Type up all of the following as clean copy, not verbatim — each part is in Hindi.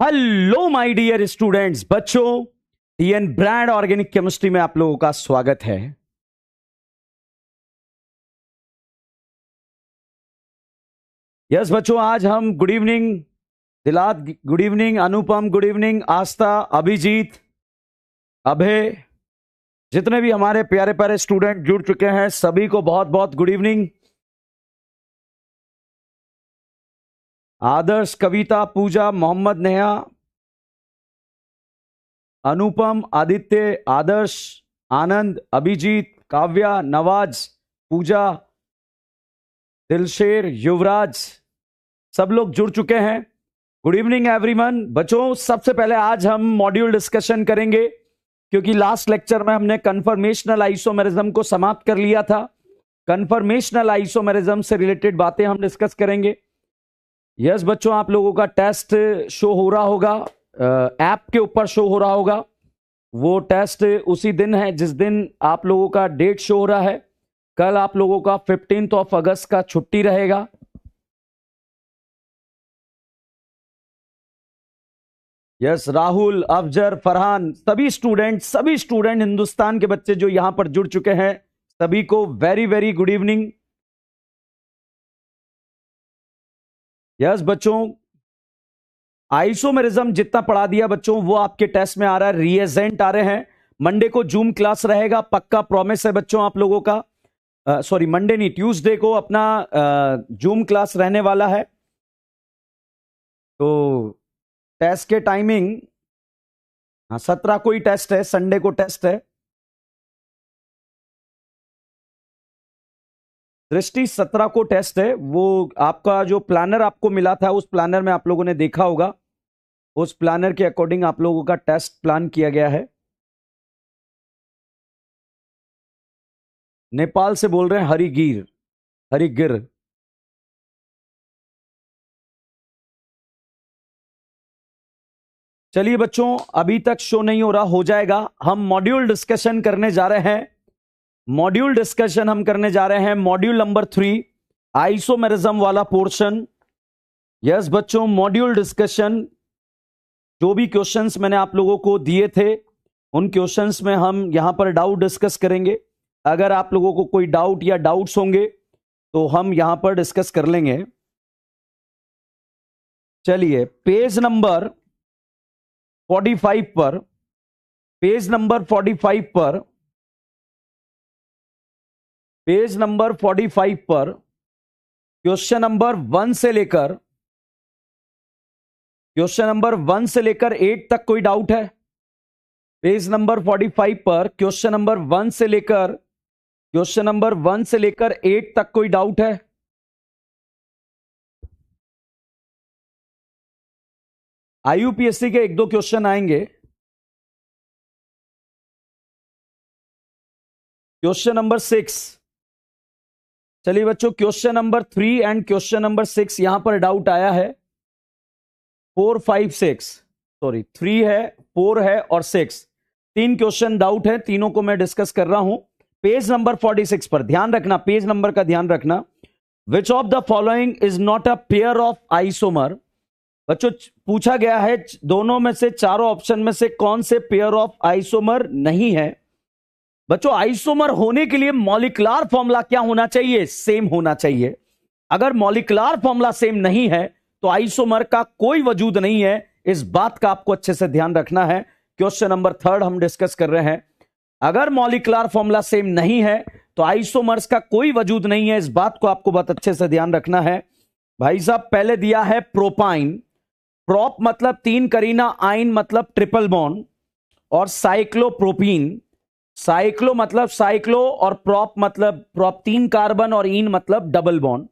हेलो माय डियर स्टूडेंट्स, बच्चों, टीएन ब्रांड ऑर्गेनिक केमिस्ट्री में आप लोगों का स्वागत है। यस बच्चों, आज हम गुड इवनिंग दिलाद, गुड इवनिंग अनुपम, गुड इवनिंग आस्था, अभिजीत, अभय, जितने भी हमारे प्यारे प्यारे स्टूडेंट जुड़ चुके हैं सभी को बहुत बहुत गुड इवनिंग। आदर्श, कविता, पूजा, मोहम्मद, नेहा, अनुपम, आदित्य, आदर्श, आनंद, अभिजीत, काव्या, नवाज, पूजा, दिलशेर, युवराज, सब लोग जुड़ चुके हैं। Good evening everyone. बच्चों, सबसे पहले आज हम मॉड्यूल डिस्कशन करेंगे क्योंकि लास्ट लेक्चर में हमने कन्फर्मेशनल आइसोमेरिज्म को समाप्त कर लिया था। कन्फर्मेशनल आइसोमेरिज्म से रिलेटेड बातें हम डिस्कस करेंगे। यस बच्चों, आप लोगों का टेस्ट शो हो रहा होगा, ऐप के ऊपर शो हो रहा होगा। वो टेस्ट उसी दिन है जिस दिन आप लोगों का डेट शो हो रहा है। कल आप लोगों का 15 अगस्त का छुट्टी रहेगा। यस, राहुल, अफजर, फरहान, सभी स्टूडेंट हिंदुस्तान के बच्चे जो यहां पर जुड़ चुके हैं सभी को very very good evening. Yes बच्चों, आइसोमेरिज्म जितना पढ़ा दिया बच्चों वो आपके टेस्ट में आ रहा है, रिएजेंट आ रहे हैं। मंडे को जूम क्लास रहेगा, पक्का प्रॉमिस है बच्चों आप लोगों का। सॉरी, मंडे नहीं, ट्यूसडे को अपना जूम क्लास रहने वाला है। तो टेस्ट के टाइमिंग, हाँ 17 को ही टेस्ट है, संडे को टेस्ट है। दृष्टि 17 को टेस्ट है। वो आपका जो प्लानर आपको मिला था उस प्लानर में आप लोगों ने देखा होगा, उस प्लानर के अकॉर्डिंग आप लोगों का टेस्ट प्लान किया गया है। नेपाल से बोल रहे हैं हरिगिर। चलिए बच्चों, अभी तक शो नहीं हो रहा, हो जाएगा। हम मॉड्यूल डिस्कशन करने जा रहे हैं। मॉड्यूल नंबर 3, आइसोमेरिज्म वाला पोर्शन। यस बच्चों, मॉड्यूल डिस्कशन, जो भी क्वेश्चंस मैंने आप लोगों को दिए थे उन क्वेश्चंस में हम यहां पर डाउट डिस्कस करेंगे। अगर आप लोगों को कोई डाउट या डाउट्स होंगे तो हम यहां पर डिस्कस कर लेंगे। चलिए, पेज नंबर 45 पर क्वेश्चन नंबर 1 से लेकर 8 तक कोई डाउट है? पेज नंबर 45 पर क्वेश्चन नंबर 1 से लेकर 8 तक कोई डाउट है? आईयूपीएससी के 1-2 क्वेश्चन आएंगे। क्वेश्चन नंबर 6, चलिए बच्चों, question number 3 and question number 6 यहां पर डाउट आया है। 4, 5, 6, सॉरी 3 है, 4 है और 6, 3 क्वेश्चन डाउट है। तीनों को मैं डिस्कस कर रहा हूं। पेज नंबर 46 पर ध्यान रखना, पेज नंबर का ध्यान रखना। Which of the following is not a pair of isomer? बच्चों, पूछा गया है दोनों में से, चारों ऑप्शन में से कौन से पेयर ऑफ आइसोमर नहीं है? बच्चों, आइसोमर होने के लिए मॉलिक्यूलर फॉर्मूला क्या होना चाहिए? सेम होना चाहिए। अगर मॉलिक्यूलर फॉर्मूला सेम नहीं है तो आइसोमर का कोई वजूद नहीं है। इस बात का आपको अच्छे से ध्यान रखना है। क्वेश्चन नंबर 3 हम डिस्कस कर रहे हैं। अगर मॉलिक्यूलर फॉर्मूला सेम नहीं है तो आइसोमर्स का कोई वजूद नहीं है। इस बात को आपको बहुत अच्छे से ध्यान रखना है। भाई साहब, पहले दिया है प्रोपाइन, प्रोप मतलब 3 करीना, आइन मतलब ट्रिपल बॉन्ड, और साइक्लोप्रोपीन, साइक्लो मतलब साइक्लो और प्रोप मतलब प्रोप 3 कार्बन और इन मतलब डबल बॉन्ड।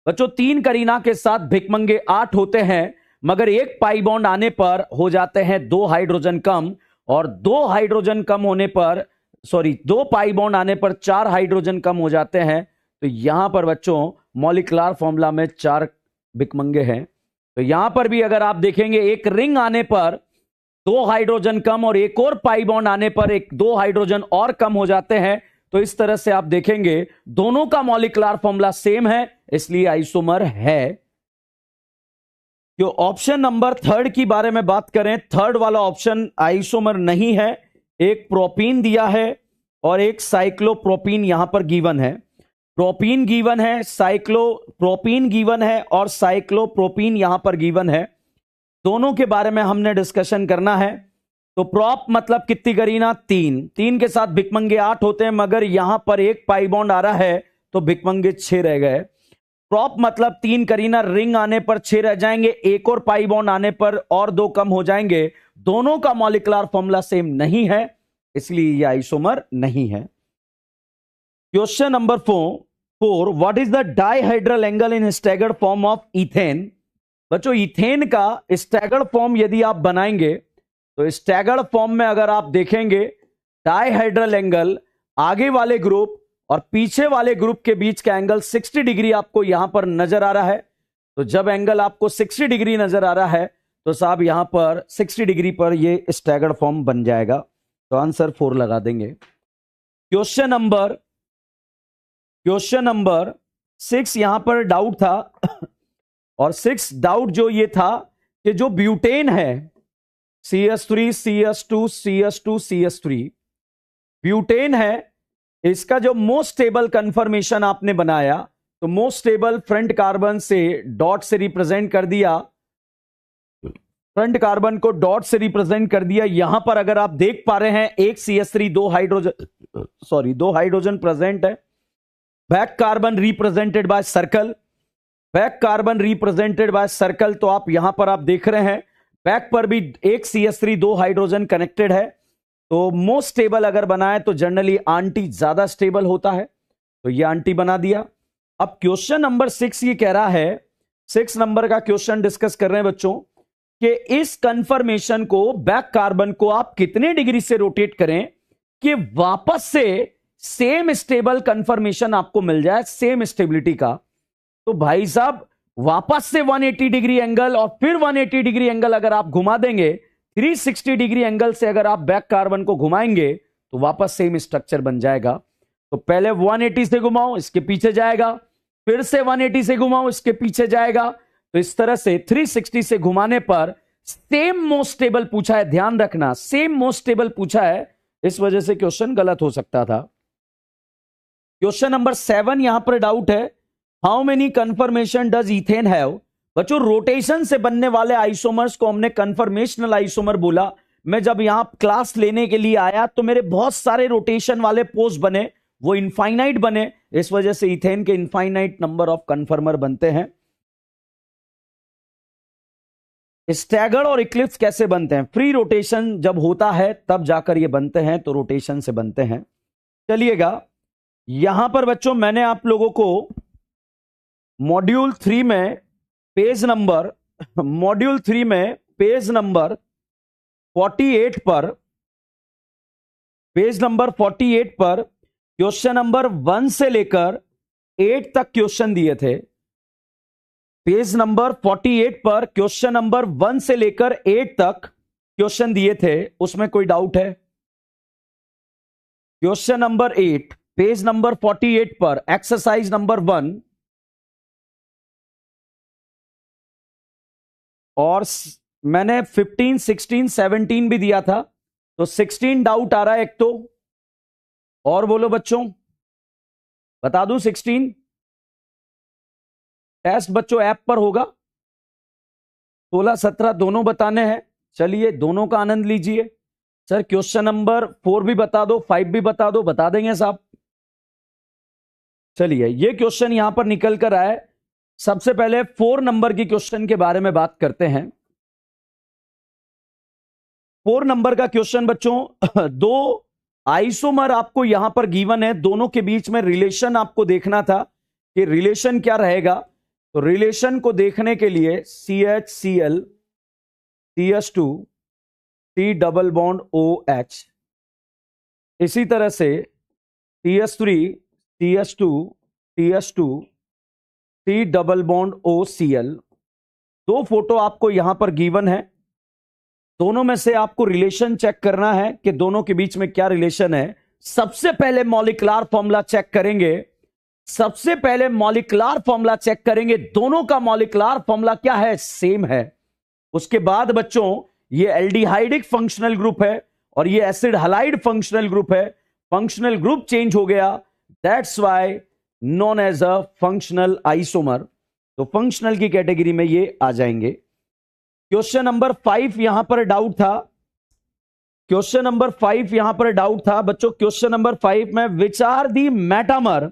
बच्चों, 3 करीना के साथ भिकमंगे 8 होते हैं, मगर एक पाई बॉन्ड आने पर हो जाते हैं 2 हाइड्रोजन कम, और 2 हाइड्रोजन कम होने पर, सॉरी 2 पाई बॉन्ड आने पर 4 हाइड्रोजन कम हो जाते हैं। तो यहां पर बच्चों मॉलिक्यूलर फॉर्मूला में 4 भिकमंगे हैं। तो यहां पर भी अगर आप देखेंगे, एक रिंग आने पर 2 हाइड्रोजन कम और एक और पाई बॉन्ड आने पर 2 हाइड्रोजन और कम हो जाते हैं। तो इस तरह से आप देखेंगे दोनों का मॉलिक्यूलर फॉर्मूला सेम है, इसलिए आइसोमर है। कि ऑप्शन नंबर थर्ड की बारे में बात करें, थर्ड वाला ऑप्शन आइसोमर नहीं है। एक प्रोपीन दिया है और एक साइक्लोप्रोपीन यहां पर गिवन है। प्रोपीन गिवन है, प्रोपीन गिवन है और साइक्लोप्रोपीन यहां पर गिवन है। दोनों के बारे में हमने डिस्कशन करना है। तो प्रोप मतलब कितनी करीना? 3। 3 के साथ भिकमंगे 8 होते हैं, मगर यहां पर एक पाई बॉन्ड आ रहा है तो भिकमंगे 6 रह गए। प्रोप मतलब 3 करीना, रिंग आने पर 6 रह जाएंगे, एक और पाई बॉन्ड आने पर और 2 कम हो जाएंगे। दोनों का मॉलिक्यूलर फॉर्मूला सेम नहीं है, इसलिए यह आइसोमर नहीं है। Question number 4, what is the dihedral angle in staggered form of ethane? बच्चों, इथेन का स्टैगर्ड फॉर्म यदि आप बनाएंगे तो स्टैगर्ड फॉर्म में अगर आप देखेंगे डाइहाइड्रल एंगल, आगे वाले ग्रुप और पीछे वाले ग्रुप के बीच का एंगल 60 डिग्री आपको यहां पर नजर आ रहा है। तो जब एंगल आपको 60 डिग्री नजर आ रहा है तो साहब यहां पर 60 डिग्री पर ये स्टैगर्ड फॉर्म बन जाएगा। तो आंसर 4 लगा देंगे। क्वेश्चन नंबर 6 यहां पर डाउट था और 6 डाउट जो ये था कि जो ब्यूटेन है CS3 CS2 CS2 CS3 butane है, इसका जो मोस्ट स्टेबल कंफर्मेशन आपने बनाया तो मोस्ट स्टेबल फ्रंट कार्बन से डॉट से रिप्रेजेंट कर दिया, फ्रंट कार्बन को डॉट से रिप्रेजेंट कर दिया। यहां पर अगर आप देख पा रहे हैं एक CS3 दो हाइड्रोजन प्रेजेंट है। Back carbon represented by circle, back carbon represented by circle. तो आप यहां पर आप देख रहे हैं बैक पर भी एक CS3 दो हाइड्रोजन कनेक्टेड है। तो मोस्ट स्टेबल अगर बनाए तो जनरली आंटी ज्यादा स्टेबल होता है, तो ये आंटी बना दिया। अब क्वेश्चन नंबर 6 ये कह रहा है, 6 नंबर का क्वेश्चन डिस्कस कर रहे हैं बच्चों कि इस कंफर्मेशन को, बैक कार्बन को आप कितने डिग्री से रोटेट करें कि वापस से सेम स्टेबल कंफर्मेशन आपको मिल जाए, सेम स्टेबिलिटी का। तो भाई साहब वापस से 180 डिग्री एंगल और फिर 180 डिग्री एंगल अगर आप घुमा देंगे, 360 डिग्री एंगल से अगर आप बैक कार्बन को घुमाएंगे तो वापस सेम स्ट्रक्चर बन जाएगा। तो पहले 180 से घुमाओ, इसके पीछे जाएगा, फिर से 180 से घुमाओ, इसके पीछे जाएगा। तो इस तरह से 360 से घुमाने पर सेम मोस्ट स्टेबल पूछा है, ध्यान रखना सेम मोस्ट स्टेबल पूछा है, इस वजह से क्वेश्चन गलत हो सकता था। क्वेश्चन नंबर 7 यहां पर डाउट है, how many confirmation does ethane have? बच्चों, रोटेशन से बनने वाले आइसोमर्स को हमने कंफर्मेशनल आइसोमर बोला। मैं जब यहां क्लास लेने के लिए आया तो मेरे बहुत सारे रोटेशन वाले पोस्ट बने, वो इनफाइनाइट बने, इस वजह से इथेन के इनफाइनाइट नंबर ऑफ कंफर्मर बनते हैं। स्टैगर्ड और इक्लिप्स कैसे बनते हैं? फ्री रोटेशन जब होता है तब जाकर ये बनते हैं, तो रोटेशन से बनते हैं। चलिएगा, यहां पर बच्चों मैंने आप लोगों को मॉड्यूल 3 में पेज नंबर 48 पर क्वेश्चन नंबर 1 से लेकर 8 तक क्वेश्चन दिए थे। पेज नंबर 48 पर क्वेश्चन नंबर 1 से लेकर 8 तक क्वेश्चन दिए थे, उसमें कोई डाउट है? क्वेश्चन नंबर 8 पेज नंबर 48 पर एक्सरसाइज नंबर 1 और मैंने 15, 16, 17 भी दिया था, तो 16 डाउट आ रहा है एक तो, और बोलो बच्चों, बता दूं 16 टेस्ट बच्चों ऐप पर होगा, 16, 17 दोनों बताने हैं। चलिए दोनों का आनंद लीजिए। सर क्वेश्चन नंबर 4 भी बता दो, 5 भी बता दो, बता देंगे साहब। चलिए ये क्वेश्चन यहां पर निकल कर आए। सबसे पहले 4 नंबर की क्वेश्चन के बारे में बात करते हैं। 4 नंबर का क्वेश्चन बच्चों, दो आइसोमर आपको यहां पर गिवन है, दोनों के बीच में रिलेशन आपको देखना था कि रिलेशन क्या रहेगा। तो रिलेशन को देखने के लिए CHCl CS2 T double bond OH, इसी तरह से CS3 CS2 TS2 T double bond OCl, दो फोटो आपको यहां पर गिवन है। दोनों में से आपको रिलेशन चेक करना है कि दोनों के बीच में क्या रिलेशन है। सबसे पहले मॉलिक्यूलर फॉर्मूला चेक करेंगे, दोनों का मॉलिक्यूलर फॉर्मूला क्या है? सेम है। उसके बाद बच्चों ये एल्डिहाइडिक फंक्शनल ग्रुप है और ये एसिड हलाइड फंक्शनल ग्रुप है, फंक्शनल ग्रुप चेंज हो गया, that's why known as a functional isomer. तो फंक्शनल की कैटेगरी में ये आ जाएंगे। क्वेश्चन नंबर 5 यहां पर डाउट था, क्वेश्चन नंबर 5 यहां पर डाउट था बच्चों। क्वेश्चन नंबर 5 में विच आर दी मेटामर,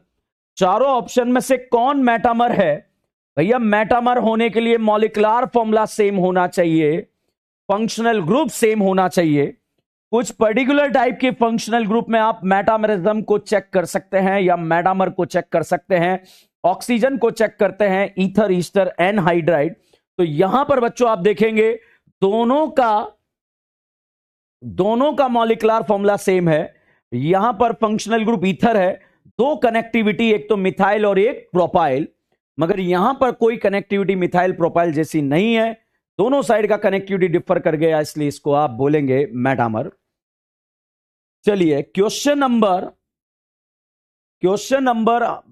चारों ऑप्शन में से कौन मेटामर है? भैया मेटामर होने के लिए मॉलिक्यूलर फॉर्मूला सेम होना चाहिए, फंक्शनल ग्रुप सेम होना चाहिए। कुछ पर्टिकुलर टाइप के फंक्शनल ग्रुप में आप मेटामरिज्म को चेक कर सकते हैं या मेटामर को चेक कर सकते हैं, ऑक्सीजन को चेक करते हैं, ईथर, ईस्टर, एनहाइड्राइड। तो यहां पर बच्चों आप देखेंगे दोनों का मॉलिक्यूलर फॉर्मूला सेम है। यहां पर फंक्शनल ग्रुप ईथर है, दो कनेक्टिविटी, एक तो मिथाइल और एक प्रोपाइल, मगर यहां पर कोई कनेक्टिविटी मिथाइल प्रोपाइल जैसी नहीं है, दोनों साइड का कनेक्टिविटी डिफर कर गया, इसलिए इसको आप बोलेंगे मेटामर। चलिए क्वेश्चन नंबर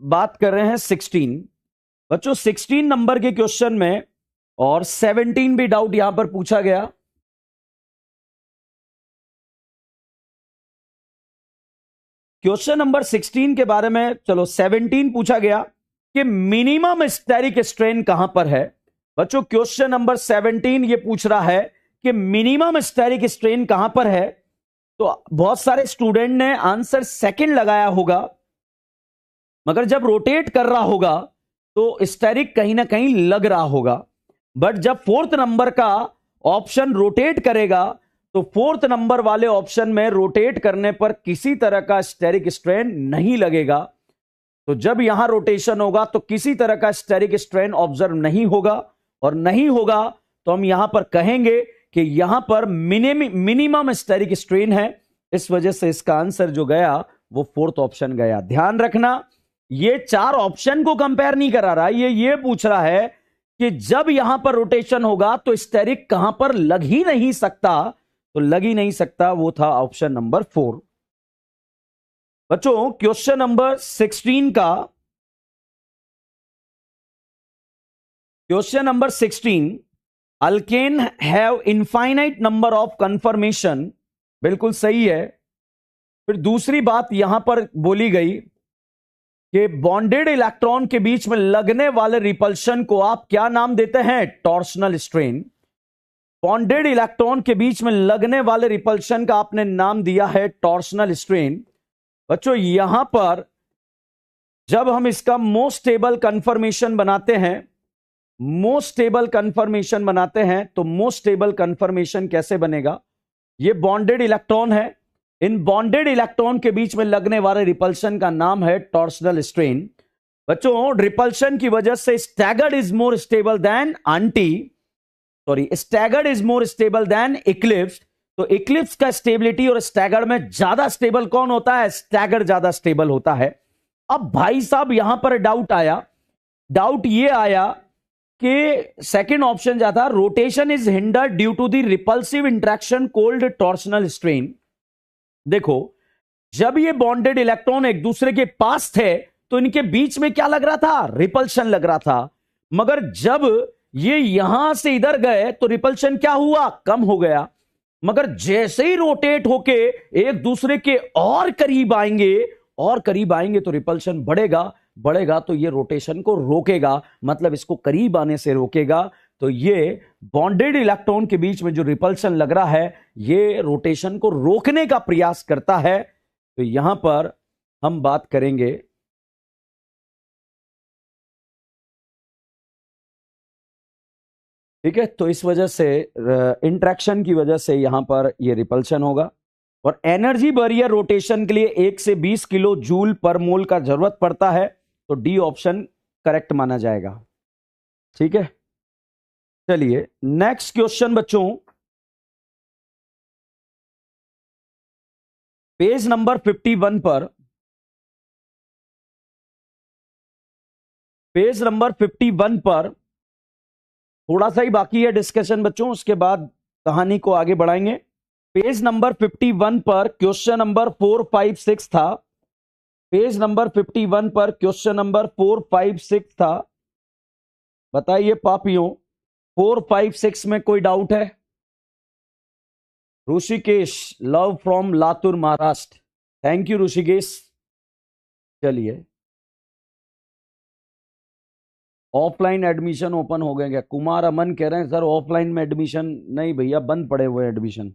बात कर रहे हैं 16 बच्चों। 16 नंबर के क्वेश्चन में और 17 भी डाउट यहां पर पूछा गया। क्वेश्चन नंबर 16 के बारे में, चलो 17 पूछा गया कि मिनिमम स्टेरिक स्ट्रेन कहां पर है। बच्चों क्वेश्चन नंबर 17 ये पूछ रहा है कि मिनिमम स्टेरिक स्ट्रेन कहां पर है। तो बहुत सारे स्टूडेंट ने आंसर सेकंड लगाया होगा, मगर जब रोटेट कर रहा होगा तो स्टेरिक कहीं ना कहीं लग रहा होगा, बट जब फोर्थ नंबर का ऑप्शन रोटेट करेगा तो फोर्थ नंबर वाले ऑप्शन में रोटेट करने पर किसी तरह का स्टेरिक स्ट्रेन नहीं लगेगा। तो जब यहां रोटेशन होगा तो किसी तरह का स्टेरिक स्ट्रेन ऑब्जर्व नहीं होगा, और नहीं होगा तो हम यहां पर कहेंगे कि यहां पर मिनिमम स्टेरिक स्ट्रेन है। इस वजह से इसका आंसर जो गया वो फोर्थ ऑप्शन गया। ध्यान रखना, ये चार ऑप्शन को कंपेयर नहीं करा रहा, ये पूछ रहा है कि जब यहां पर रोटेशन होगा तो स्टेरिक कहां पर लग ही नहीं सकता, तो लग ही नहीं सकता, वो था ऑप्शन नंबर 4। बच्चों क्वेश्चन नंबर 16 का, question number 16, alkane have infinite number of conformation, बिल्कुल सही है। फिर दूसरी बात यहां पर बोली गई कि बॉन्डेड इलेक्ट्रॉन के बीच में लगने वाले रिपल्शन को आप क्या नाम देते हैं? Torsional strain. बॉन्डेड इलेक्ट्रॉन के बीच में लगने वाले रिपल्शन का आपने नाम दिया है टॉर्शनल स्ट्रेन। बच्चों यहां पर जब हम इसका मोस्ट स्टेबल कंफर्मेशन बनाते हैं, तो मोस्ट स्टेबल कंफर्मेशन कैसे बनेगा? ये बॉन्डेड इलेक्ट्रॉन है, इन बॉन्डेड इलेक्ट्रॉन के बीच में लगने वाले रिपल्शन का नाम है टॉर्शनल स्ट्रेन। बच्चों रिपल्शन की वजह से staggered is more stable then Eclipse. तो इक्लिप्स का स्टेबिलिटी और स्टैगर्ड में ज्यादा स्टेबल कौन होता है? स्टैगर्ड ज्यादा स्टेबल होता है। अब भाई साहब यहां पर डाउट ये आया कि सेकंड ऑप्शन क्या था? Rotation is hindered due to the repulsive interaction called torsional strain. देखो जब ये बॉन्डेड इलेक्ट्रॉन एक दूसरे के पास थे तो इनके बीच में क्या लग रहा था? रिपल्शन लग रहा था, मगर जब ये यहां से इधर गए तो रिपल्शन क्या हुआ? कम हो गया। मगर जैसे ही रोटेट होके एक दूसरे के और करीब आएंगे तो रिपल्शन बढ़ेगा तो ये रोटेशन को रोकेगा, मतलब इसको करीब आने से रोकेगा। तो ये बॉन्डेड इलेक्ट्रॉन के बीच में जो रिपल्शन लग रहा है ये रोटेशन को रोकने का प्रयास करता है। तो यहां पर हम बात करेंगे ठीक है। तो इस वजह से इंट्रैक्शन की वजह से यहां पर ये रिपल्शन होगा। और एनर्जी बैरियर रोटेशन के लिए 1 से 20 किलो जूल पर मोल का जरूरत पड़ता है, तो डी ऑप्शन करेक्ट माना जाएगा। ठीक है, चलिए नेक्स्ट क्वेश्चन बच्चों, पेज नंबर 51 पर, थोड़ा सा ही बाकी है डिस्कशन बच्चों, उसके बाद कहानी को आगे बढ़ाएंगे। पेज नंबर 51 पर क्वेश्चन नंबर 4, 5, 6 था। पेज नंबर 51 पर क्वेश्चन नंबर 4, 5, 6 था। बताइए पापियों, 4 5 6 में कोई डाउट है? Rishikesh, love from Latur Maharashtra, thank you Rishikesh. चलिए, ऑफलाइन एडमिशन ओपन हो गए क्या? कुमार अमन कह रहे हैं सर ऑफलाइन में एडमिशन नहीं भैया, बंद पड़े हुए एडमिशन।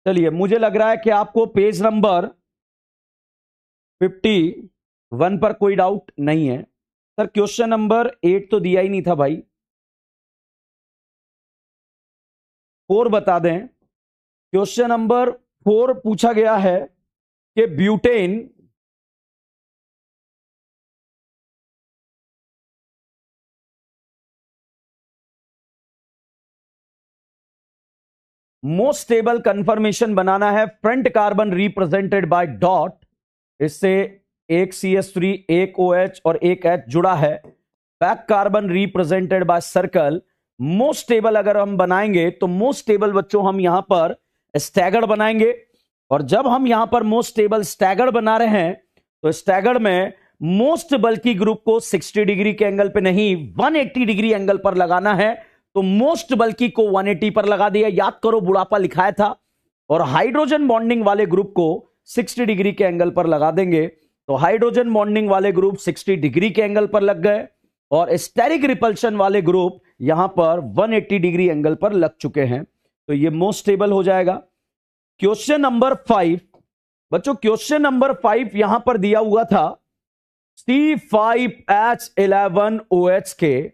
चलिए, मुझे लग रहा है कि आपको पेज नंबर 51 पर कोई डाउट नहीं है। सर क्वेश्चन नंबर 8 तो दिया ही नहीं था भाई, 4 बता दें। क्वेश्चन नंबर 4 पूछा गया है कि ब्यूटेन मोस्ट स्टेबल कंफर्मेशन बनाना है। Front carbon represented by dot, इससे एक CH3 एक OH और एक H जुड़ा है। Back carbon represented by circle. Most stable अगर हम बनाएंगे तो मोस्ट स्टेबल बच्चों हम यहां पर स्टैगर्ड बनाएंगे, और जब हम यहां पर मोस्ट स्टेबल स्टैगर्ड बना रहे हैं तो स्टैगर्ड में मोस्ट बल्कि ग्रुप को 60 डिग्री के एंगल पे नहीं 180 डिग्री एंगल पर लगाना है। तो मोस्ट बल्कि को 180 पर लगा दिया, याद करो बुढ़ापा लिखाया था, और हाइड्रोजन बॉन्डिंग वाले ग्रुप को 60 डिग्री के एंगल पर लगा देंगे। तो हाइड्रोजन बॉन्डिंग वाले ग्रुप 60 डिग्री के एंगल पर लग गए, और स्टेरिक रिपल्शन वाले ग्रुप यहां पर 180 डिग्री एंगल पर लग चुके हैं। तो ये मोस्ट स्टेबल हो जाएगा। क्वेश्चन नंबर 5 बच्चों, क्वेश्चन नंबर 5 यहां पर दिया हुआ था C5H11OH के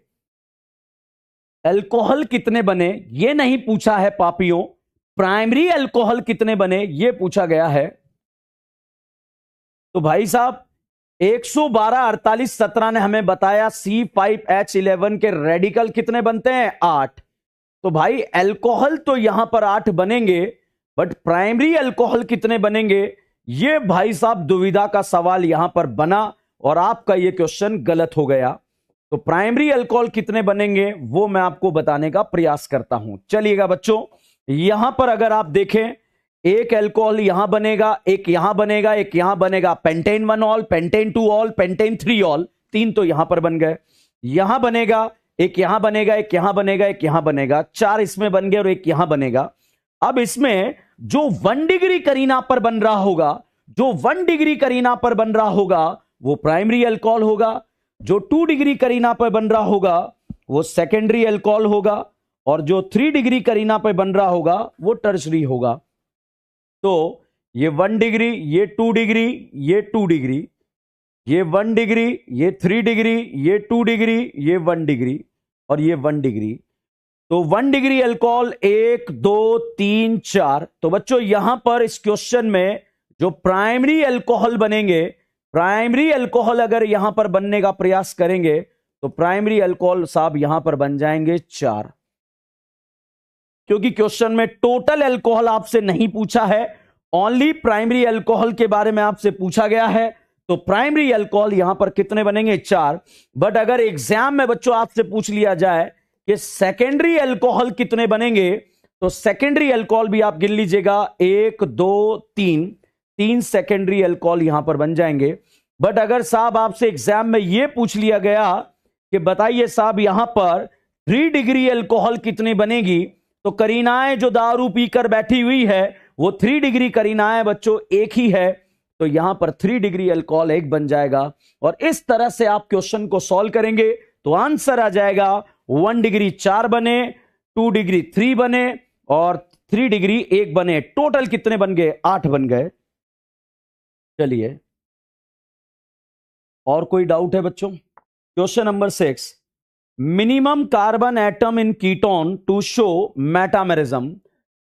अल्कोहल कितने बने, ये नहीं पूछा है पापियों, प्राइमरी अल्कोहल कितने बने ये पूछा गया है। तो भाई साहब 112 48 17 ने हमें बताया C5H11 के रेडिकल कितने बनते हैं, 8। तो भाई अल्कोहल तो यहां पर 8 बनेंगे, बट प्राइमरी अल्कोहल कितने बनेंगे, ये भाई साहब दुविधा का सवाल यहां पर बना, और आपका ये क्वेश्चन गलत हो गया। तो प्राइमरी अल्कोहल कितने बनेंगे वो मैं आपको बताने का प्रयास करता हूं। चलिएगा बच्चों, यहां पर अगर आप देखें, एक अल्कोहल यहां बनेगा, एक यहां बनेगा, एक यहां बनेगा, pentane 1 all, pentane 2 all, pentane 3 all, 3 तो यहां पर बन गए। यहां बनेगा, एक यहां बनेगा, एक यहां बनेगा, एक यहां बनेगा, 4 इसमें बन गए और एक यहां बनेगा। अब इसमें जो 1 डिग्री करीना पर बन रहा होगा, जो 1 डिग्री करीना पर बन रहा होगा वो प्राइमरी अल्कोहल होगा, जो 2 डिग्री करीना पर बन रहा होगा वो सेकेंडरी अल्कोहल होगा, और जो 3 डिग्री करीना पर बन रहा होगा वो टर्शरी होगा। तो ये 1 डिग्री, ये 2 डिग्री, ये 2 डिग्री, ये 1 डिग्री, ये 3 डिग्री, ये 2 डिग्री, ये 1 डिग्री और ये 1 डिग्री। तो 1 डिग्री अल्कोहल 1 2 3 4। तो बच्चों यहां पर इस क्वेश्चन में जो प्राइमरी अल्कोहल बनेंगे, प्राइमरी अल्कोहल अगर यहां पर बनने का प्रयास करेंगे तो प्राइमरी अल्कोहल साहब यहां पर बन जाएंगे 4, क्योंकि क्वेश्चन में टोटल अल्कोहल आपसे नहीं पूछा है, ओनली प्राइमरी अल्कोहल के बारे में आपसे पूछा गया है। तो प्राइमरी अल्कोहल यहां पर कितने बनेंगे, 4। बट अगर एग्जाम में बच्चों आपसे पूछ लिया जाए कि सेकेंडरी अल्कोहल कितने बनेंगे, तो सेकेंडरी अल्कोहल भी आप गिन लीजिएगा, 1 2 3 सेकेंडरी अल्कोहल यहां पर बन जाएंगे। बट अगर साहब आपसे एग्जाम में यह पूछ लिया गया कि बताइए साहब यहां पर 3 डिग्री अल्कोहल कितनी बनेगी, तो करीनाएं जो दारू पीकर बैठी हुई है वो 3 डिग्री करीनाएं बच्चों एक ही है, तो यहां पर 3 डिग्री अल्कोहल 1 बन जाएगा। और इस तरह से आप क्वेश्चन को सॉल्व करेंगे तो आंसर आ जाएगा 1 डिग्री 4 बने, 2 डिग्री 3 बने और 3 डिग्री 1 बने। टोटल कितने बन गए, 8 बन गए। चलिए, और कोई डाउट है बच्चों? Question number 6, minimum carbon atom in ketone to show metamerism.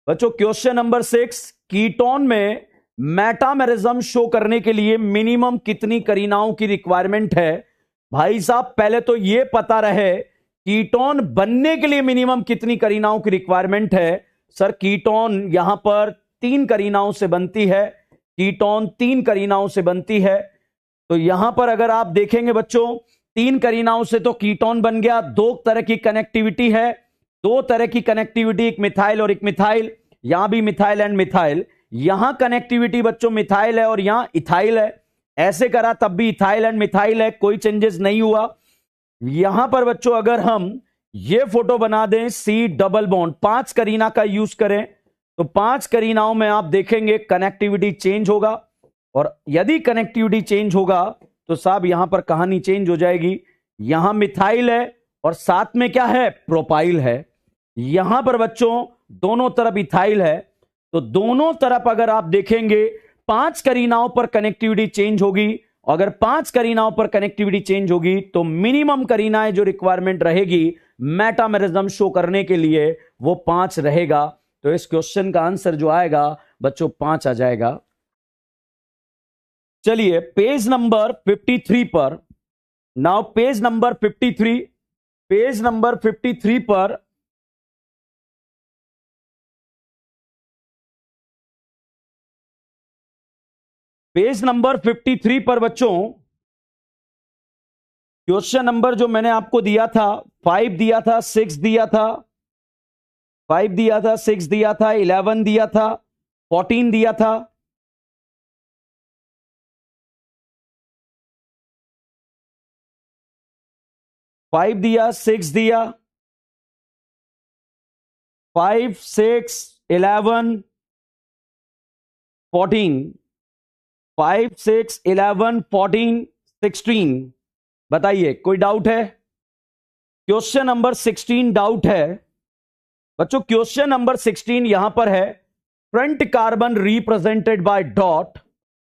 बच्चों क्वेश्चन नंबर 6, कीटोन में मेटामेरिज्म शो करने के लिए मिनिमम कितनी करीनाओं की रिक्वायरमेंट है? भाई साहब पहले तो यह पता रहे कीटोन बनने के लिए मिनिमम कितनी करीनाओं की रिक्वायरमेंट है। सर कीटोन यहां पर 3 करीनाओं से बनती है, कीटोन 3 करीनाओं से बनती है। तो यहां पर अगर आप देखेंगे बच्चों 3 करीनाओं से तो कीटोन बन गया। 2 तरह की कनेक्टिविटी है, 2 तरह की कनेक्टिविटी, एक मिथाइल और एक मिथाइल। यहां भी मिथाइल एंड मिथाइल, यहां कनेक्टिविटी बच्चों मिथाइल है और यहां इथाइल है। ऐसे करा तब भी इथाइल एंड मिथाइल है, कोई चेंजेस नहीं हुआ। यहां पर बच्चों अगर हम ये फोटो बना दें, सी डबल बॉन्ड, 5 करीना का यूज करें तो 5 करीनाओं में आप देखेंगे कनेक्टिविटी चेंज होगा, और यदि कनेक्टिविटी चेंज होगा तो साहब यहां पर कहानी चेंज हो जाएगी। यहां मिथाइल है और साथ में क्या है, प्रोपाइल है। यहां पर बच्चों दोनों तरफ इथाइल है, तो दोनों तरफ अगर आप देखेंगे 5 करीनाओं पर कनेक्टिविटी चेंज होगी। अगर 5 करीनाओं पर कनेक्टिविटी चेंज होगी तो मिनिमम करीनाएं जो रिक्वायरमेंट रहेगी मेटामेरिज्म शो करने के लिए वो 5 रहेगा। तो इस क्वेश्चन का आंसर जो आएगा बच्चों 5 आ जाएगा। चलिए पेज नंबर 53 पर, now page number 53, page number 53 पर पेज नंबर 53 पर बच्चों क्वेश्चन नंबर जो मैंने आपको दिया था, 5 दिया था, 6 दिया था, 5 दिया था, 6 दिया था, 11 दिया था, 14 दिया था। फाइव दिया, 6 दिया, 5, 6, 11, 14, 5, 6, 11, 14, 16। बताइए कोई डाउट है? क्वेश्चन नंबर 16 डाउट है बच्चों। क्वेश्चन नंबर 16 यहां पर है, front carbon represented by dot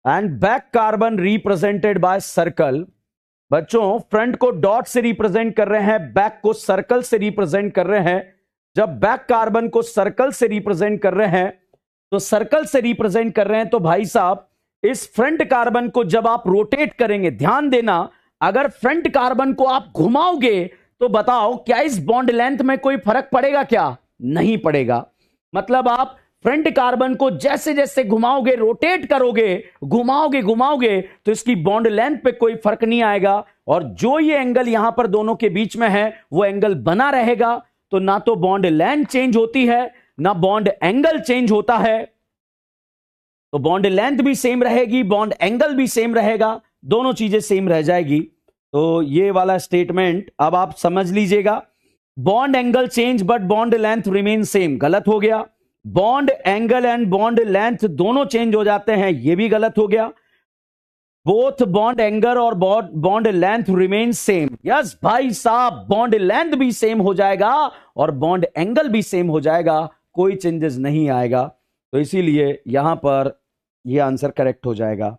and back carbon represented by circle. बच्चों फ्रंट को डॉट से रिप्रेजेंट कर रहे हैं, बैक को सर्कल से रिप्रेजेंट कर रहे हैं। जब बैक कार्बन को सर्कल से रिप्रेजेंट कर रहे हैं तो सर्कल से रिप्रेजेंट कर रहे हैं, तो भाई साहब इस फ्रंट कार्बन को जब आप रोटेट करेंगे, ध्यान देना, अगर फ्रंट कार्बन को आप घुमाओगे तो बताओ क्या इस बॉन्ड लेंथ में कोई फर्क पड़ेगा? क्या नहीं पड़ेगा। मतलब आप फ्रंट कार्बन को जैसे जैसे घुमाओगे, रोटेट करोगे, घुमाओगे घुमाओगे, तो इसकी बॉन्ड लेंथ पे कोई फर्क नहीं आएगा, और जो ये एंगल यहां पर दोनों के बीच में है वो एंगल बना रहेगा। तो ना तो बॉन्ड लेंथ चेंज होती है ना बॉन्ड एंगल चेंज होता है। तो बॉन्ड लेंथ भी सेम रहेगी, बॉन्ड एंगल भी सेम रहेगा, दोनों चीजें सेम रह जाएगी। तो ये वाला स्टेटमेंट अब आप समझ लीजिएगा। Bond angle change but bond length remain same, गलत हो गया। Bond angle and bond length दोनों चेंज हो जाते हैं, यह भी गलत हो गया। बोथ बॉन्ड एंगल और bond length remain same, yes भाई साहब, बॉन्ड लेंथ भी सेम हो जाएगा और बॉन्ड एंगल भी सेम हो जाएगा, कोई चेंजेस नहीं आएगा। तो इसीलिए यहां पर यह आंसर करेक्ट हो जाएगा।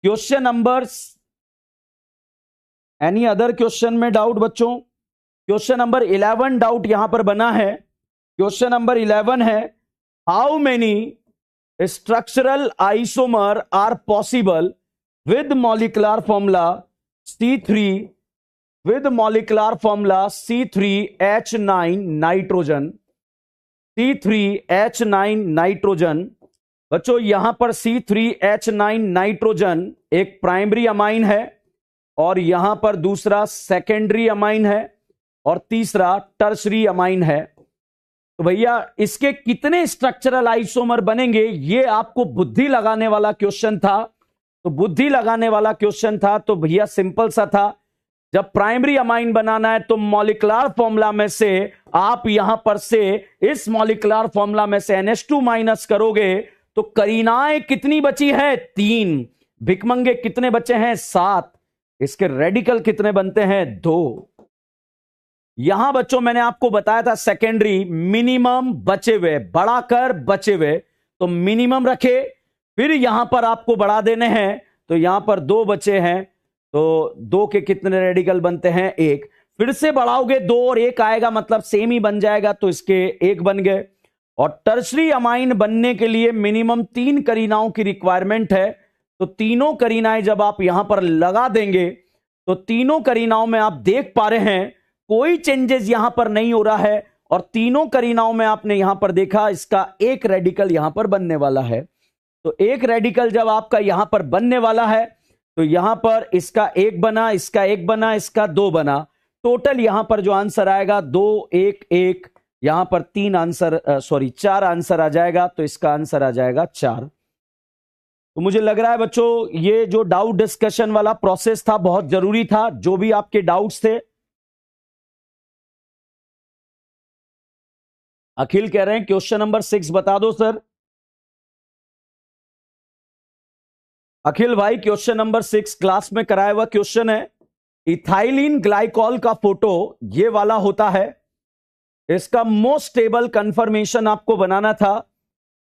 Question number, any other question में डाउट बच्चों? क्वेश्चन नंबर 11 डाउट यहां पर बना है। क्वेश्चन नंबर 11 है, how many structural isomer are possible with molecular formula C3, with molecular formula C3H9 nitrogen, C3H9 nitrogen. बच्चों यहां पर C3H9 नाइट्रोजन एक प्राइमरी अमाइन है, और यहां पर दूसरा सेकेंडरी अमाइन है, और तीसरा टर्शरी अमाइन है। तो भैया इसके कितने स्ट्रक्चरल आइसोमर बनेंगे, ये आपको बुद्धि लगाने वाला क्वेश्चन था। तो बुद्धि लगाने वाला क्वेश्चन था तो भैया सिंपल सा था, जब प्राइमरी अमाइन बनाना है तो मॉलिक्यूलर फॉर्मूला में से आप यहां पर से इस मॉलिक्यूलर फॉर्मूला में से NH2 माइनस करोगे तो करीनाएं कितनी बची है? 3। भिकमंगे कितने बचे हैं? 7। इसके रेडिकल कितने बनते हैं? 2। यहां बच्चों मैंने आपको बताया था सेकेंडरी मिनिमम बचे हुए, बढ़ाकर बचे हुए, तो मिनिमम रखे, फिर यहां पर आपको बढ़ा देने हैं, तो यहां पर 2 बचे हैं, तो 2 के कितने रेडिकल बनते हैं? 1। फिर से बढ़ाओगे 2 और 1 आएगा, मतलब सेम ही बन जाएगा, तो इसके 1 बन गए। और टर्शरी अमाइन बनने के लिए मिनिमम 3 करीनाओं की रिक्वायरमेंट है, तो तीनों करीनाएं जब आप यहां पर लगा देंगे तो तीनों करीनाओं में आप देख पा रहे हैं कोई चेंजेस यहां पर नहीं हो रहा है, और तीनों करीनाओं में आपने यहां पर देखा इसका 1 रेडिकल यहां पर बनने वाला है। तो 1 रेडिकल जब आपका यहां पर बनने वाला है तो यहां पर इसका 1 बना, इसका 1 बना, इसका 2 बना, टोटल यहां पर जो आंसर आएगा 2, 1, 1, यहां पर 3 आंसर, 4 आंसर आ जाएगा, तो इसका आंसर आ जाएगा 4। तो मुझे लग रहा है बच्चों ये जो डाउट डिस्कशन वाला प्रोसेस था बहुत जरूरी था। जो भी आपके डाउट्स थे अखिल कह रहे हैं क्वेश्चन नंबर 6 बता दो सर। अखिल भाई क्वेश्चन नंबर 6 क्लास में कराया हुआ क्वेश्चन है। इथाइलिन ग्लाइकॉल का फोटो ये वाला होता है। इसका मोस्ट स्टेबल कंफर्मेशन आपको बनाना था।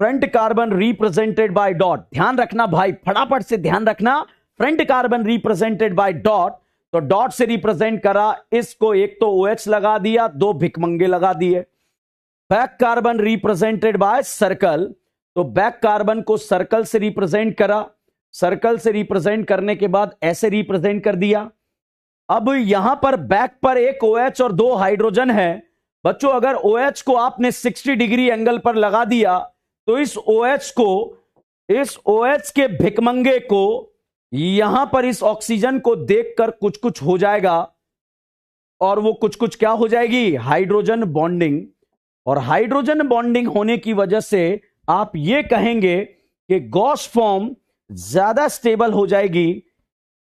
Front carbon represented by dot, ध्यान रखना भाई, फटाफट से ध्यान रखना। Front carbon represented by dot, तो डॉट से रिप्रेजेंट करा इसको, एक तो OH लगा दिया, दो भिकमंगे लगा दिए। Back carbon represented by circle, तो बैक कार्बन को सर्कल से रिप्रेजेंट करा। सर्कल से रिप्रेजेंट करने के बाद ऐसे रिप्रेजेंट कर दिया। अब यहां पर बैक पर एक OH और दो हाइड्रोजन है। बच्चों अगर OH को आपने 60 डिग्री एंगल पर लगा दिया तो इस OH के भिकमंगे को यहां पर इस ऑक्सीजन को देखकर कुछ कुछ हो जाएगा, और वो कुछ कुछ क्या हो जाएगी? Hydrogen bonding. और हाइड्रोजन बॉन्डिंग होने की वजह से आप ये कहेंगे कि गॉस फॉर्म ज्यादा स्टेबल हो जाएगी।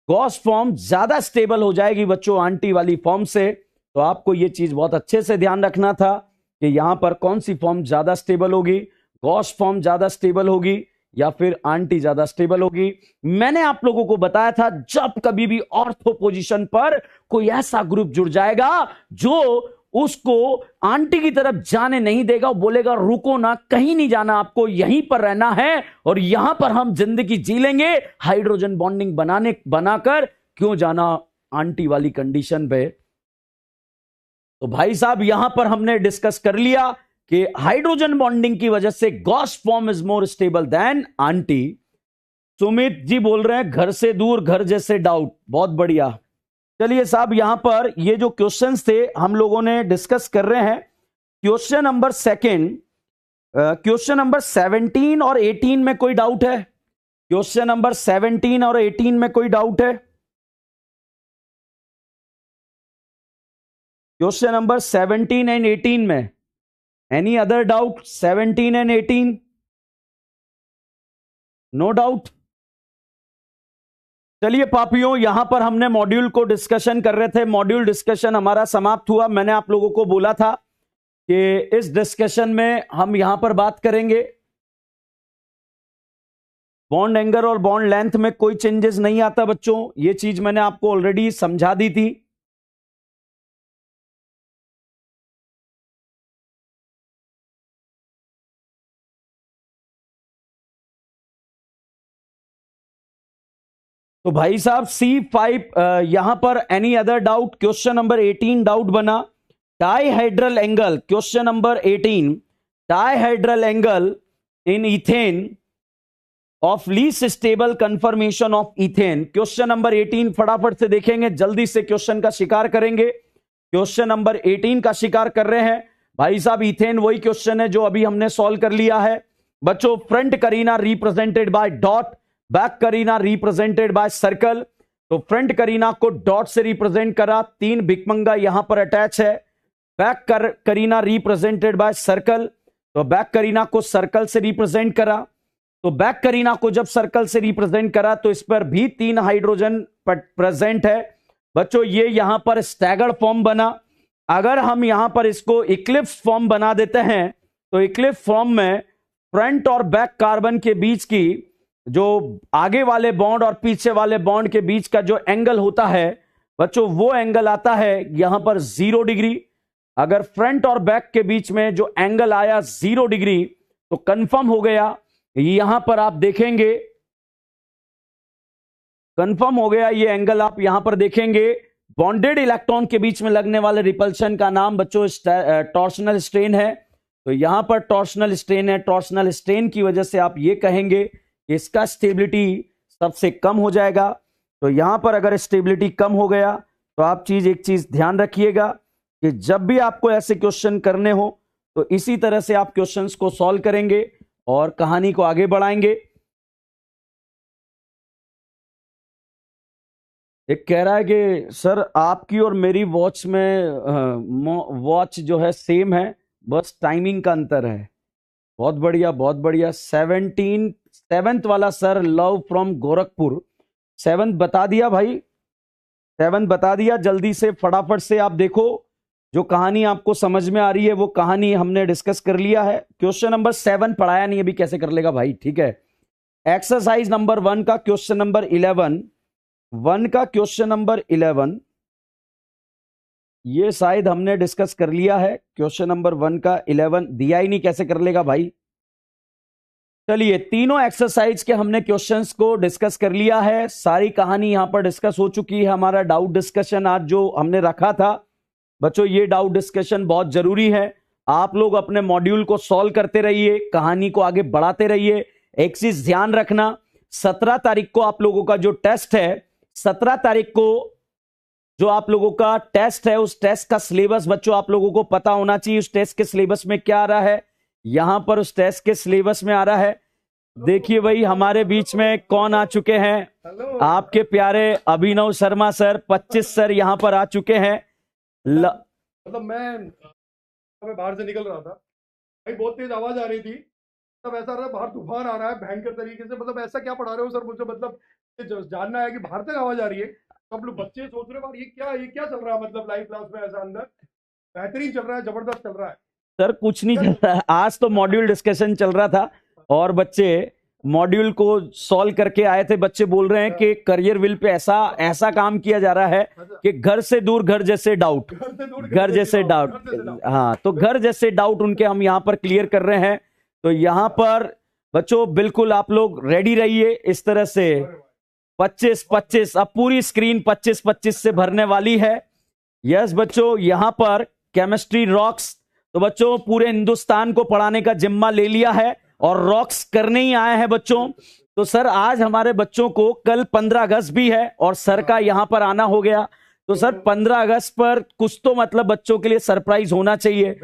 गॉस फॉर्म ज्यादा स्टेबल हो जाएगी बच्चों आंटी वाली फॉर्म से। तो आपको ये चीज बहुत अच्छे से ध्यान रखना था कि यहां पर कौन सी फॉर्म ज्यादा स्टेबल होगी, गॉस फॉर्म ज्यादा स्टेबल होगी या फिर आंटी ज्यादा स्टेबल होगी। मैंने आप लोगों को बताया था जब कभी भी ऑर्थो पोजीशन पर कोई ऐसा ग्रुप जुड़ जाएगा जो उसको आंटी की तरफ जाने नहीं देगा, बोलेगा रुको ना, कहीं नहीं जाना, आपको यहीं पर रहना है और यहां पर हम जिंदगी जी लेंगे, हाइड्रोजन बॉन्डिंग बनाकर क्यों जाना आंटी वाली कंडीशन पे। तो भाई साहब यहां पर हमने डिस्कस कर लिया कि हाइड्रोजन बॉन्डिंग की वजह से gauche form is more stable than anti. Sumit ji बोल रहे हैं घर से दूर घर जैसे डाउट, बहुत बढ़िया। चलिए साहब यहां पर ये जो क्वेश्चंस थे हम लोगों ने डिस्कस कर रहे हैं। क्वेश्चन नंबर 17 और 18 में कोई डाउट है? क्वेश्चन नंबर 17 और 18 में कोई डाउट है? क्वेश्चन नंबर 17 एंड 18 में any other doubt? 17 and 18 no doubt. चलिए पापियों यहां पर हमने मॉड्यूल को डिस्कशन कर रहे थे, मॉड्यूल डिस्कशन हमारा समाप्त हुआ। मैंने आप लोगों को बोला था कि इस डिस्कशन में हम यहां पर बात करेंगे बॉन्ड एंगल और बॉन्ड लेंथ में कोई चेंजेस नहीं आता बच्चों, ये चीज मैंने आपको ऑलरेडी समझा दी थी। तो भाई साहब C5 यहां पर any other doubt? Question number 18 doubt बना dihedral angle. Question number 18 dihedral angle in ethane of least stable conformation of ethane. Question number 18 फटाफट से देखेंगे, जल्दी से क्वेश्चन का शिकार करेंगे। क्वेश्चन नंबर 18 का शिकार कर रहे हैं भाई साहब। इथेन वही क्वेश्चन है जो अभी हमने सॉल्व कर लिया है बच्चों। Front Kareena represented by dot, back Kareena represented by circle. तो फ्रंट करीना को डॉट से रिप्रेजेंट करा, तीन भिकमंगा यहां पर अटैच है। Back Kareena represented by circle, तो बैक करीना को सर्कल से रिप्रेजेंट करा। तो बैक करीना को जब सर्कल से रिप्रेजेंट करा तो इस पर भी तीन हाइड्रोजन प्रेजेंट है बच्चों। ये यहां पर स्टैगर्ड फॉर्म बना। अगर हम यहां पर इसको इक्लिप्स फॉर्म बना देते हैं तो इक्लिप्स फॉर्म में फ्रंट और बैक कार्बन के बीच की जो आगे वाले बॉन्ड और पीछे वाले बॉन्ड के बीच का जो एंगल होता है बच्चों, वो एंगल आता है यहां पर 0 डिग्री। अगर फ्रंट और बैक के बीच में जो एंगल आया 0 डिग्री तो कंफर्म हो गया। यहां पर आप देखेंगे कंफर्म हो गया ये एंगल, आप यहां पर देखेंगे बॉन्डेड इलेक्ट्रॉन के बीच में लगने वाले रिपल्शन का नाम बच्चों टॉर्शनल स्ट्रेन है। तो यहां पर टॉर्शनल स्ट्रेन है, टॉर्शनल स्ट्रेन की वजह से आप ये कहेंगे कि इसका स्टेबिलिटी सबसे कम हो जाएगा। तो यहां पर अगर स्टेबिलिटी कम हो गया तो आप एक चीज ध्यान रखिएगा कि जब भी आपको ऐसे क्वेश्चन करने हो तो इसी तरह से आप क्वेश्चंस को सॉल्व करेंगे और कहानी को आगे बढ़ाएंगे। एक कह रहा है कि सर आपकी और मेरी वॉच में वॉच जो है सेम है, बस टाइमिंग का अंतर है। बहुत बढ़िया बहुत बढ़िया। 7th वाला sir love from Gorakhpur, 7th बता दिया भाई, 7th बता दिया। जल्दी से फटाफट से आप देखो जो कहानी आपको समझ में आ रही है वो कहानी हमने डिस्कस कर लिया है। क्वेश्चन नंबर 7 पढ़ाया नहीं, अभी कैसे कर लेगा भाई, ठीक है। एक्सरसाइज नंबर 1 का क्वेश्चन नंबर 11, 1 का क्वेश्चन नंबर 11 ये शायद हमने डिस्कस कर लिया है। क्वेश्चन नंबर 1 का 11 दिया ही नहीं, कैसे कर लेगा भाई। चलिए, तीनों एक्सरसाइज के हमने क्वेश्चंस को डिस्कस कर लिया है, सारी कहानी यहां पर डिस्कस हो चुकी है। हमारा डाउट डिस्कशन आज जो हमने रखा था बच्चों, ये डाउट डिस्कशन बहुत जरूरी है। आप लोग अपने मॉड्यूल को सॉल्व करते रहिए, कहानी को आगे बढ़ाते रहिए। एक चीज ध्यान रखना, 17 तारीख को आप लोगों का जो टेस्ट है, 17 तारीख को जो आप लोगों का टेस्ट है, उस टेस्ट का सिलेबस बच्चों आप लोगों को पता होना चाहिए। उस टेस्ट के सिलेबस में क्या आ रहा है, यहां पर उस टेस्ट के सिलेबस में आ रहा है। देखिए भाई, हमारे बीच में कौन आ चुके हैं, आपके प्यारे अभिनव शर्मा सर, 25 सर यहां पर आ चुके हैं। मतलब मैं बाहर से निकल रहा था भाई, बहुत तेज आवाज आ रही थी, तब ऐसा रहा बाहर तूफान आ रहा है भयंकर तरीके से। मतलब ऐसा क्या पढ़ा रहे हो सर मुझे, मतलब ये जानना है कि बाहर तक आवाज आ रही है। सब लोग बच्चे सोच रहे हैं ये क्या चल रहा है, मतलब लाइव क्लास में ऐसा अंदर बेहतरीन चल रहा है, जबरदस्त चल रहा है। सर कुछ नहीं चल रहा है, आज तो मॉड्यूल डिस्कशन चल रहा था और बच्चे मॉड्यूल को सॉल्व करके आए थे। बच्चे बोल रहे हैं कि करियर विल पे ऐसा काम किया जा रहा है कि घर से दूर घर जैसे डाउट, घर जैसे डाउट। हाँ, तो घर जैसे डाउट उनके हम यहाँ पर क्लियर कर रहे हैं। तो यहाँ पर बच्चों बिल्कुल आप लोग रेडी रहिए इस तरह से। 25-25 अब पूरी स्क्रीन 25-25 से भरने वाली है। यस बच्चों, यहां पर केमिस्ट्री रॉक्स, तो बच्चों पूरे हिंदुस्तान को पढ़ाने का जिम्मा ले लिया है और रॉक्स करने ही आए हैं बच्चों। तो सर आज हमारे बच्चों को, कल 15 अगस्त भी है और सर का यहां पर आना हो गया, तो सर 15 अगस्त पर कुछ तो मतलब बच्चों के लिए सरप्राइज होना चाहिए।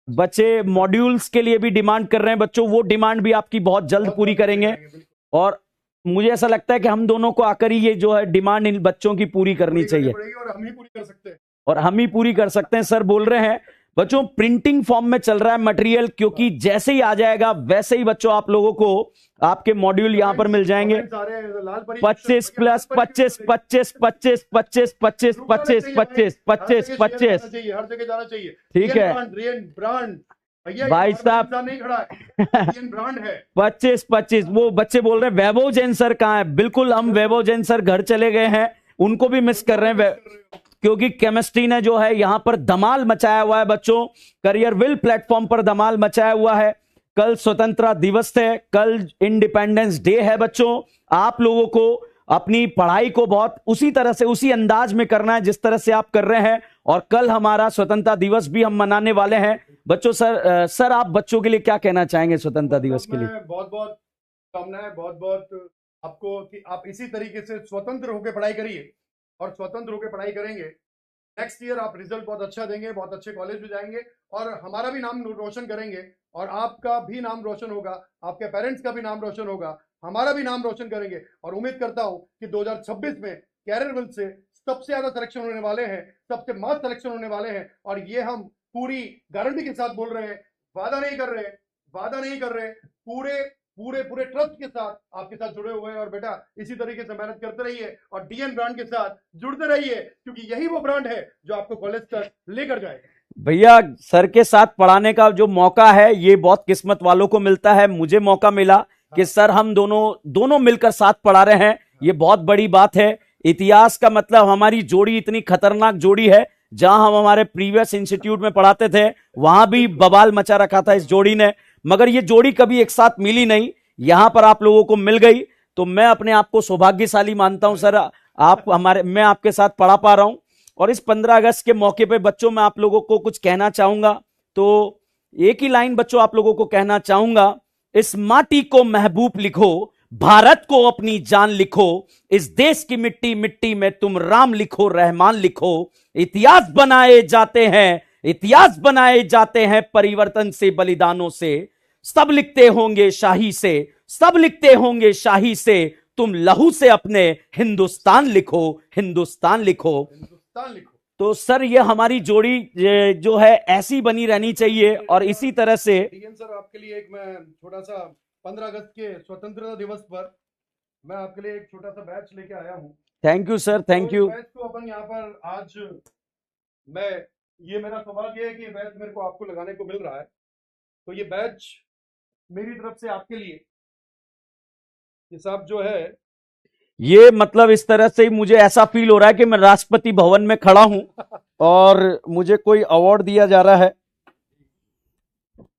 बच्चे मॉड्यूल्स के लिए भी डिमांड कर रहे हैं बच्चों, वो डिमांड भी आपकी बहुत जल्द पूरी करेंगे। और मुझे ऐसा लगता है कि हम दोनों को आकर ही ये जो है डिमांड इन बच्चों की पूरी करनी चाहिए, और हम ही पूरी कर सकते हैं, और हम ही पूरी कर सकते हैं। सर बोल रहे हैं बच्चों प्रिंटिंग फॉर्म में चल रहा है मटेरियल, क्योंकि जैसे ही आ जाएगा वैसे ही बच्चों आप लोगों को आपके मॉड्यूल यहां पर मिल जाएंगे। 25 प्लस 25 25 25 25 25 25 25 25 25 हर जगह जाना चाहिए। ठीक है ब्रांड भाई साहब, नहीं खड़ा है, ब्रांड है। 25-25 वो बच्चे बोल रहे हैं वैभव जैन सर कहाँ है। बिल्कुल, हम वैभव जैन सर घर चले गए हैं, उनको भी मिस कर रहे हैं, क्योंकि केमिस्ट्री ने जो है यहां पर धमाल मचाया हुआ है बच्चों। करियर विल प्लेटफॉर्म पर धमाल मचाया हुआ है। कल स्वतंत्रता दिवस है, कल इंडिपेंडेंस डे है बच्चों। आप लोगों को अपनी पढ़ाई को बहुत उसी तरह से, उसी अंदाज में करना है जिस तरह से आप कर रहे हैं। और कल हमारा स्वतंत्रता दिवस भी हम मनाने वाले हैं बच्चों। सर आप बच्चों के लिए क्या कहना चाहेंगे स्वतंत्रता दिवस के लिए? बहुत बहुत कामना है, बहुत बहुत आपको कि आप इसी तरीके से स्वतंत्र होकर पढ़ाई करिए, और स्वतंत्र होकर पढ़ाई करेंगे, नेक्स्ट ईयर आप रिजल्ट बहुत अच्छा देंगे, बहुत अच्छे कॉलेज में जाएंगे और हमारा भी नाम रोशन करेंगे, और आपका भी नाम रोशन होगा, आपके पेरेंट्स का भी नाम रोशन होगा, हमारा भी नाम रोशन करेंगे। और उम्मीद करता हूं कि 2026 में कैरियर विल से सबसे ज्यादा सिलेक्शन होने वाले हैं, सबसे मास सिलेक्शन होने वाले हैं। और ये हम पूरी गारंटी के साथ बोल रहे हैं, वादा नहीं कर रहे, वादा नहीं कर रहे, पूरे पूरे पूरे ट्रस्ट के साथ आपके साथ जुड़े हुए हैं। और बेटा इसी तरीके से मेहनत करते रहिए और डीएन ब्रांड के साथ जुड़ते रहिए, क्योंकि यही वो ब्रांड है जो आपको कॉलेज तक लेकर जाएगा। भैया सर के साथ पढ़ाने का जो मौका है ये बहुत किस्मत वालों को मिलता है। मुझे मौका मिला कि सर हम दोनों मिलकर साथ पढ़ा रहे हैं, ये बहुत बड़ी बात है। इतिहास का मतलब हमारी जोड़ी इतनी खतरनाक जोड़ी है, जहां हम हमारे प्रीवियस इंस्टीट्यूट में पढ़ाते थे वहां भी बवाल मचा रखा था इस जोड़ी ने, मगर ये जोड़ी कभी एक साथ मिली नहीं, यहां पर आप लोगों को मिल गई। तो मैं अपने आप को सौभाग्यशाली मानता हूं सर, मैं आपके साथ पढ़ा पा रहा हूं। और इस 15 अगस्त के मौके पे बच्चों मैं आप लोगों को कुछ कहना चाहूंगा। तो एक ही लाइन बच्चों आप लोगों को कहना चाहूंगा, इस माटी को महबूब लिखो, भारत को अपनी जान लिखो, इस देश की मिट्टी मिट्टी में तुम राम लिखो, रहमान लिखो। इतिहास बनाए जाते हैं, इतिहास बनाए जाते हैं परिवर्तन से, बलिदानों से। सब लिखते होंगे शाही से, सब लिखते होंगे शाही से, तुम लहू से अपने हिंदुस्तान लिखो, हिंदुस्तान लिखो, हिंदुस्तान लिखो। तो सर ये हमारी जोड़ी जो है ऐसी बनी रहनी चाहिए। और इसी तरह से डीएन सर आपके लिए एक मैं छोटा सा 15 अगस्त के स्वतंत्रता दिवस पर मैं आपके लिए एक छोटा सा बैच लेके आया हूँ। Thank you sir, thank you. Batch को अपन यहाँ पर आज मैं ये मेरा सौभाग्य है कि ये बैच मेरे को आपको लगाने को मिल रहा है, तो ये बैच मेरी तरफ से आपके लिए, ये सब जो है, ये मतलब इस तरह से ही मुझे ऐसा फील हो रहा है कि मैं राष्ट्रपति भवन में खड़ा हूं और मुझे कोई अवार्ड दिया जा रहा है,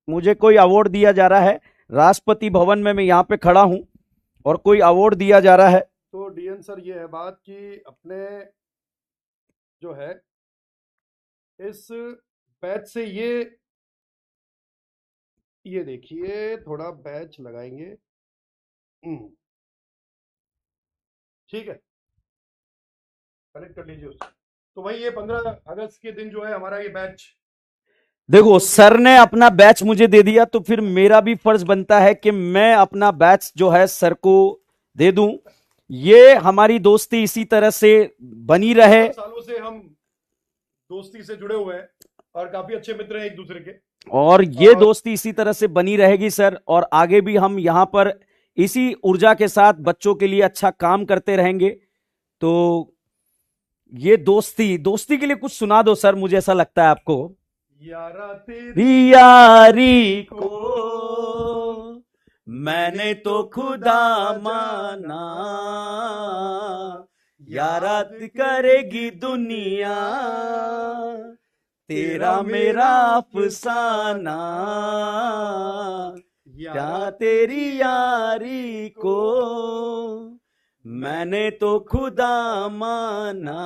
मुझे कोई अवार्ड दिया जा रहा है। राष्ट्रपति भवन में मैं यहाँ पे खड़ा हूं और कोई अवार्ड दिया जा रहा है। तो डीएन सर ये है बात कि अपने जो है इस बैच से ये देखिए थोड़ा बैच लगाएंगे। ठीक है, कनेक्ट कर लीजिए उससे। तो भाई ये 15 अगस्त के दिन जो है हमारा ये बैच, देखो सर ने अपना बैच मुझे दे दिया, तो फिर मेरा भी फर्ज बनता है कि मैं अपना बैच जो है सर को दे दूं। ये हमारी दोस्ती इसी तरह से बनी रहे। सालों से हम दोस्ती से जुड़े हुए हैं और काफी अच्छे मित्र हैं एक दूसरे के, और ये दोस्ती इसी तरह से बनी रहेगी सर, और आगे भी हम यहां पर इसी ऊर्जा के साथ बच्चों के लिए अच्छा काम करते रहेंगे। तो ये दोस्ती के लिए कुछ सुना दो सर, मुझे ऐसा लगता है आपको। यारा तेरी यारी को मैंने तो खुदा माना, याद करेगी दुनिया तेरा मेरा अफसाना, क्या तेरी यारी को मैंने तो खुदा माना।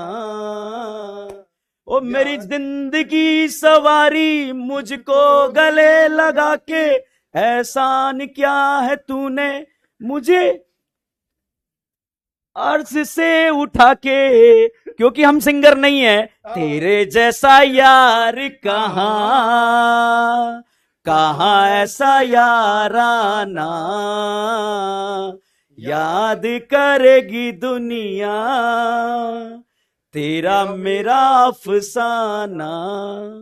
ओ मेरी जिंदगी सवारी मुझको गले लगा के, एहसान क्या है तूने मुझे अर्श से उठा के। क्योंकि हम सिंगर नहीं है, तेरे जैसा यार कहाँ कहाँ ऐसा याराना, याद करेगी दुनिया तेरा मेरा अफसाना।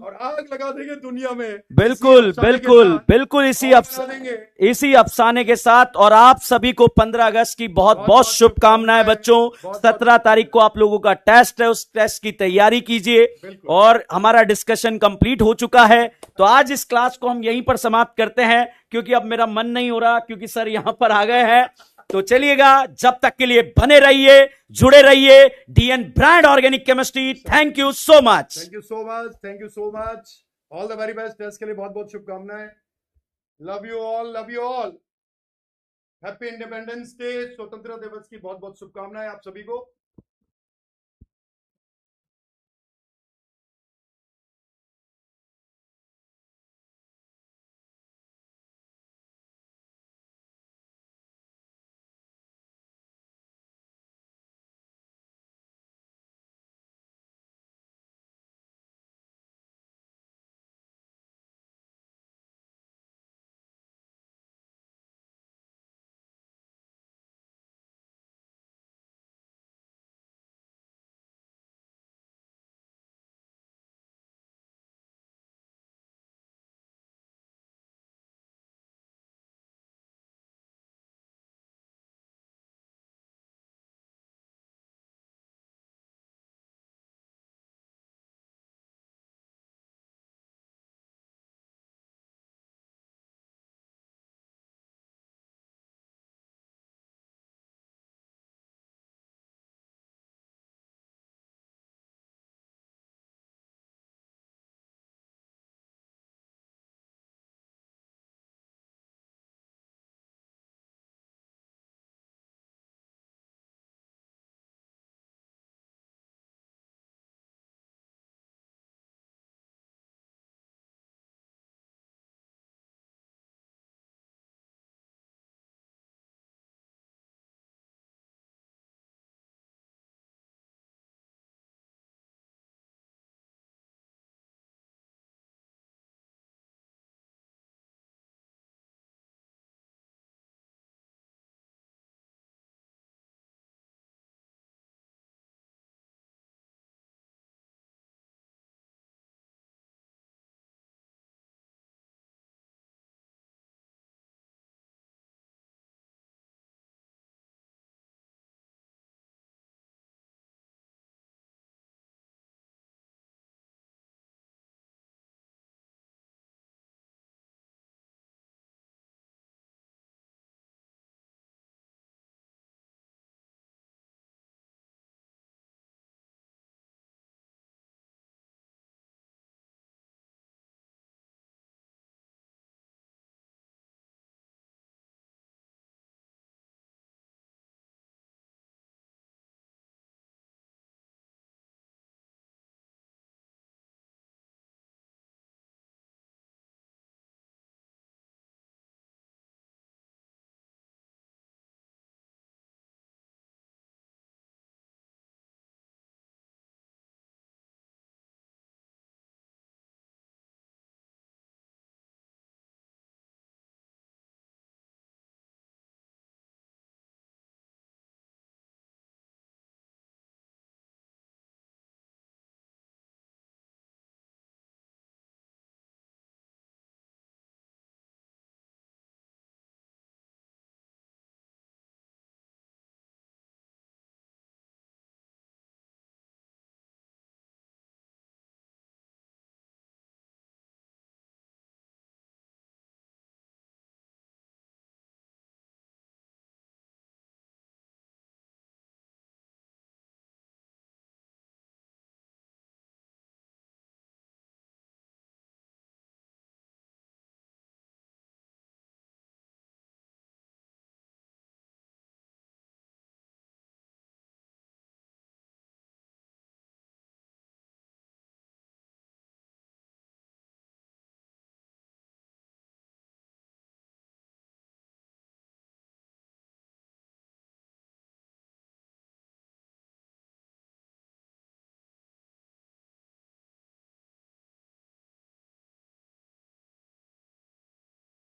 और आग लगा देंगे दुनिया में। बिल्कुल बिल्कुल बिल्कुल, इसी अफसाने के साथ। और आप सभी को 15 अगस्त की बहुत बहुत शुभकामनाएं बच्चों। 17 तारीख को आप लोगों का टेस्ट है, उस टेस्ट की तैयारी कीजिए। और हमारा डिस्कशन कंप्लीट हो चुका है, तो आज इस क्लास को हम यहीं पर समाप्त करते हैं, क्योंकि अब मेरा मन नहीं हो रहा, क्योंकि सर यहां पर आ गए हैं। तो चलिएगा, जब तक के लिए बने रहिए, जुड़े रहिए। डीएन brand organic chemistry, thank you so much. Thank you so much, thank you so much. All the very best, test के लिए बहुत बहुत शुभकामनाएं। Love you all, love you all. Happy independence day, स्वतंत्रता दिवस की बहुत बहुत शुभकामनाएं आप सभी को।